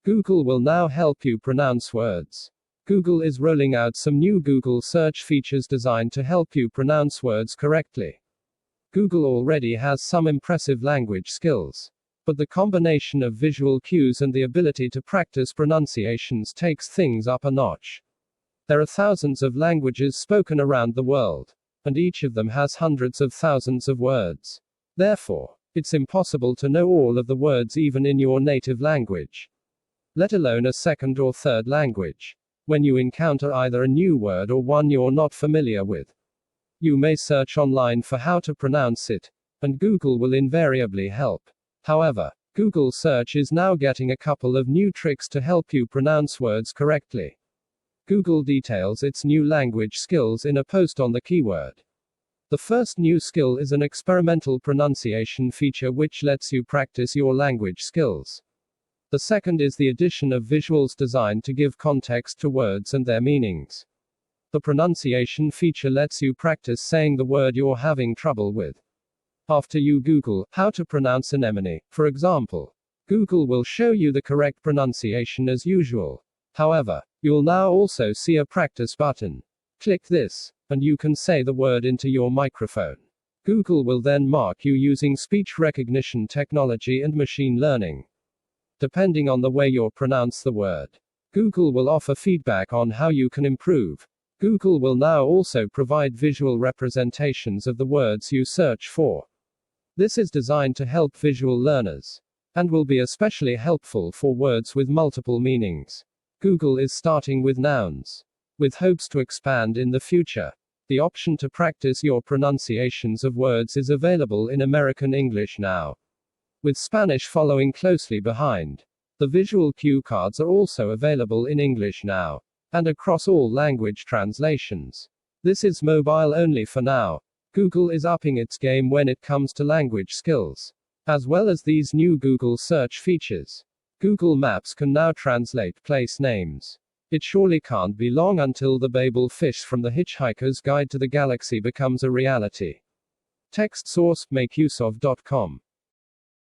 Google will now help you pronounce words. Google is rolling out some new Google search features designed to help you pronounce words correctly. Google already has some impressive language skills, but the combination of visual cues and the ability to practice pronunciations takes things up a notch. There are thousands of languages spoken around the world, and each of them has hundreds of thousands of words. Therefore, it's impossible to know all of the words even in your native language, let alone a second or third language. When you encounter either a new word or one you're not familiar with, you may search online for how to pronounce it, and Google will invariably help. However, Google Search is now getting a couple of new tricks to help you pronounce words correctly. Google details its new language skills in a post on the keyword. The first new skill is an experimental pronunciation feature which lets you practice your language skills. The second is the addition of visuals designed to give context to words and their meanings. The pronunciation feature lets you practice saying the word you're having trouble with. After you Google how to pronounce anemone, for example, Google will show you the correct pronunciation as usual. However, you'll now also see a practice button. Click this, and you can say the word into your microphone. Google will then mark you using speech recognition technology and machine learning. Depending on the way you pronounce the word, Google will offer feedback on how you can improve. Google will now also provide visual representations of the words you search for. This is designed to help visual learners, and will be especially helpful for words with multiple meanings. Google is starting with nouns, with hopes to expand in the future. The option to practice your pronunciations of words is available in American English now, with Spanish following closely behind. The visual cue cards are also available in English now, and across all language translations. This is mobile only for now. Google is upping its game when it comes to language skills. As well as these new Google search features, Google Maps can now translate place names. It surely can't be long until the Babel fish from The Hitchhiker's Guide to the Galaxy becomes a reality. Text source, makeuseof.com.